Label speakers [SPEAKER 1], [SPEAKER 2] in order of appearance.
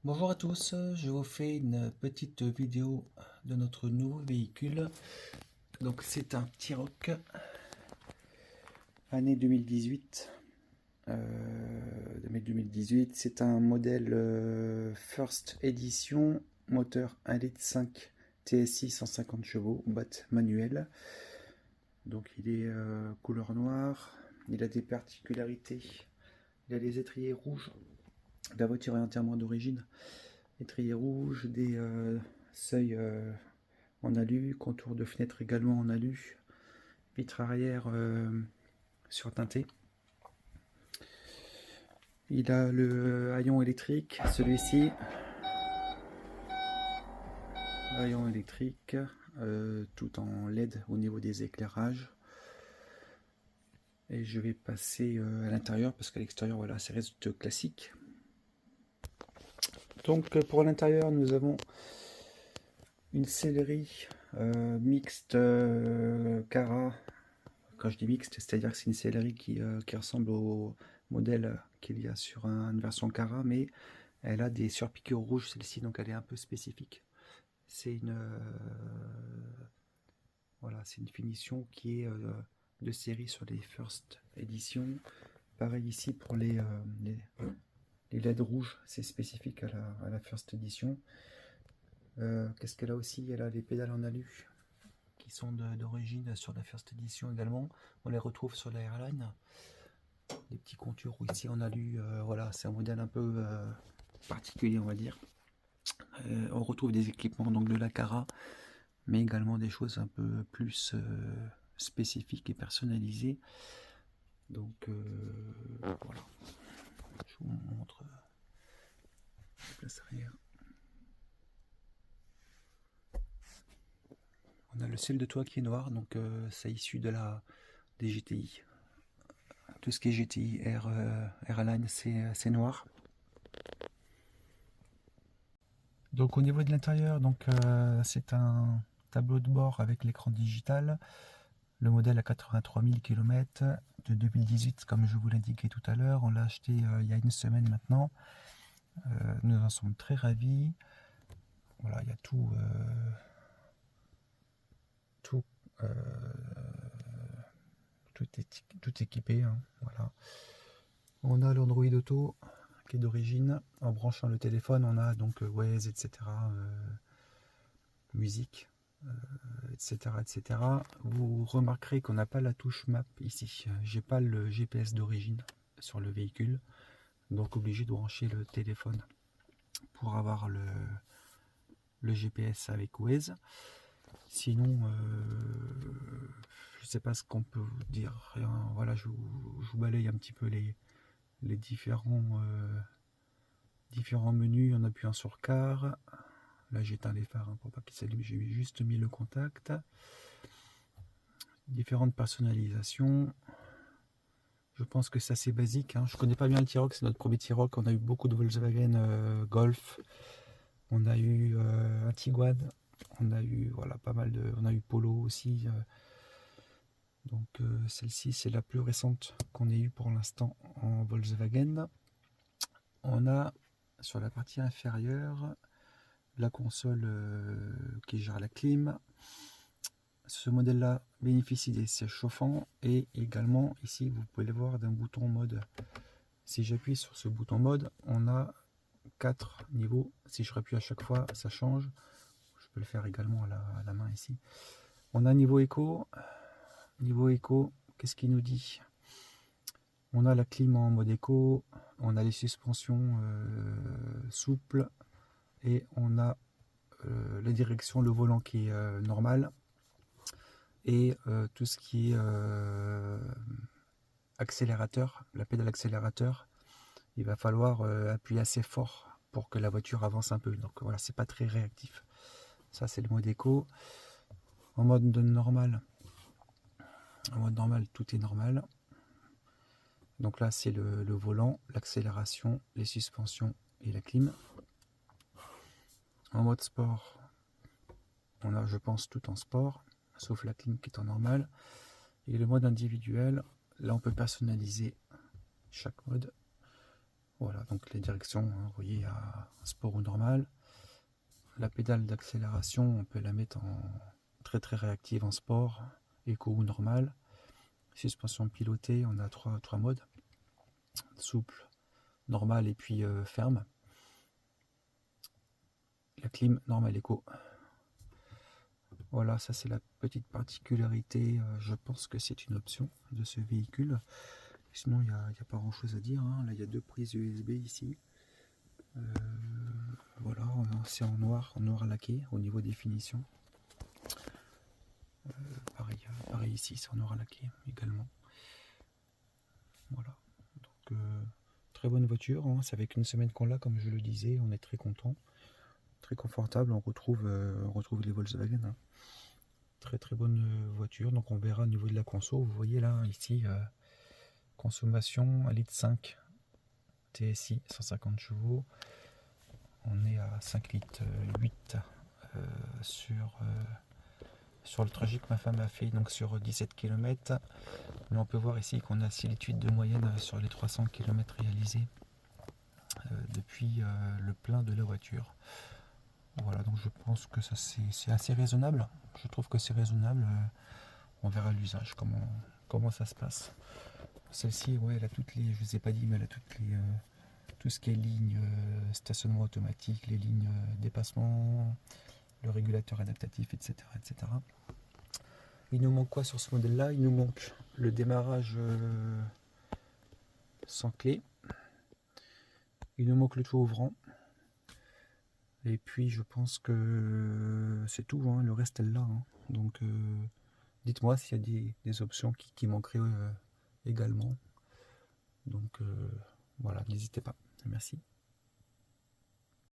[SPEAKER 1] Bonjour à tous, je vous fais une petite vidéo de notre nouveau véhicule. Donc c'est un T-Roc année 2018. 2018, c'est un modèle First Edition, moteur 1,5 litre TSI 150 chevaux, boîte manuelle. Donc il est couleur noire, il a des particularités, il a les étriers rouges. La voiture est entièrement d'origine. Étrier rouge, des seuils en alu, contour de fenêtre également en alu, vitre arrière surteintée. Il a le haillon électrique, celui-ci, haillon électrique, tout en LED au niveau des éclairages. Et je vais passer à l'intérieur parce qu'à l'extérieur, voilà, ça reste classique. Donc pour l'intérieur, nous avons une sellerie mixte Cara. Quand je dis mixte, c'est-à-dire que c'est une sellerie qui ressemble au modèle qu'il y a sur une version Cara, mais elle a des surpiqûres rouges, celle-ci, donc elle est un peu spécifique. C'est voilà, c'est une finition qui est de série sur les First Edition. Pareil ici pour les LED rouges, c'est spécifique à la First Edition. Qu'est-ce qu'elle a aussi? Elle a les pédales en alu qui sont d'origine sur la First Edition également. On les retrouve sur la Airline. Des petits contours ici en alu. Voilà, c'est un modèle un peu particulier, on va dire. On retrouve des équipements donc de la Cara, mais également des choses un peu plus spécifiques et personnalisées. Donc voilà, je vous montre la place arrière. On a le ciel de toit qui est noir, donc c'est issu des GTI. Tout ce qui est GTI, Airline, c'est noir. Donc au niveau de l'intérieur, c'est un tableau de bord avec l'écran digital. Le modèle a 83 000 km de 2018, comme je vous l'indiquais tout à l'heure. On l'a acheté il y a une semaine maintenant. Nous en sommes très ravis. Voilà, il y a tout, euh, tout équipé. Hein, voilà. On a l'Android Auto qui est d'origine. En branchant le téléphone, on a donc Waze, etc. Musique, etc., etc. Vous remarquerez qu'on n'a pas la touche map ici. J'ai pas le GPS d'origine sur le véhicule, donc obligé de brancher le téléphone pour avoir le GPS avec Waze. Sinon, je sais pas ce qu'on peut vous dire. Voilà, je vous balaye un petit peu les différents menus en appuyant sur car. Là j'éteins les phares hein, pour pas qu'ils s'allument, j'ai juste mis le contact. Différentes personnalisations. Je pense que c'est assez basique. Hein. Je connais pas bien le T-Roc, c'est notre premier T-Roc. On a eu beaucoup de Volkswagen Golf. On a eu un Tiguan. On a eu voilà pas mal de. On a eu Polo aussi. Donc celle-ci c'est la plus récente qu'on ait eu pour l'instant en Volkswagen. On a sur la partie inférieure la console qui gère la clim. Ce modèle là bénéficie des sièges chauffants et également ici vous pouvez le voir d'un bouton mode. Si j'appuie sur ce bouton mode, on a 4 niveaux. Si je rappuie à chaque fois, ça change. Je peux le faire également à la main ici. On a niveau éco. Niveau éco, qu'est-ce qu'il nous dit? On a la clim en mode éco, on a les suspensions souples et on a la direction, le volant qui est normal et tout ce qui est accélérateur, la pédale accélérateur, il va falloir appuyer assez fort pour que la voiture avance un peu. Donc voilà, c'est pas très réactif. Ça c'est le mode éco. En mode normal, tout est normal. Donc là c'est le volant, l'accélération, les suspensions et la clim. En mode sport, on a je pense tout en sport, sauf la clim qui est en normal. Et le mode individuel, là on peut personnaliser chaque mode. Voilà, donc les directions, hein, vous voyez, à sport ou normal. La pédale d'accélération, on peut la mettre en très réactive en sport, éco ou normal. Suspension pilotée, on a trois modes. Souple, normal et puis ferme. La clim, normal, éco. Voilà, ça c'est la petite particularité, je pense que c'est une option de ce véhicule. Sinon, il n'y a pas grand chose à dire, hein. Là, il y a deux prises USB ici. Voilà, c'est en noir laqué au niveau des finitions. Pareil ici, c'est en noir laqué également. Voilà, donc très bonne voiture, hein. C'est avec une semaine qu'on l'a, comme je le disais, on est très content, très confortable. On retrouve les Volkswagen, hein. Très bonne voiture. Donc on verra au niveau de la conso. Vous voyez là ici, consommation 1,5 litre TSI 150 chevaux. On est à 5 litres 8 sur le trajet que ma femme a fait, donc sur 17 km. Mais on peut voir ici qu'on a 6 litres 8 de moyenne sur les 300 km réalisés depuis le plein de la voiture. Voilà, donc je pense que ça c'est assez raisonnable. Je trouve que c'est raisonnable. On verra l'usage, comment ça se passe. Celle-ci, ouais, elle a toutes les, je vous ai pas dit, mais elle a toutes les, tout ce qui est ligne stationnement automatique, les lignes dépassement, le régulateur adaptatif, etc., etc. Il nous manque quoi sur ce modèle-là? Il nous manque le démarrage sans clé. Il nous manque le toit ouvrant. Et puis je pense que c'est tout, hein. Le reste elle là, hein. Donc dites-moi s'il y a des options qui manqueraient également. Donc voilà, n'hésitez pas. Merci.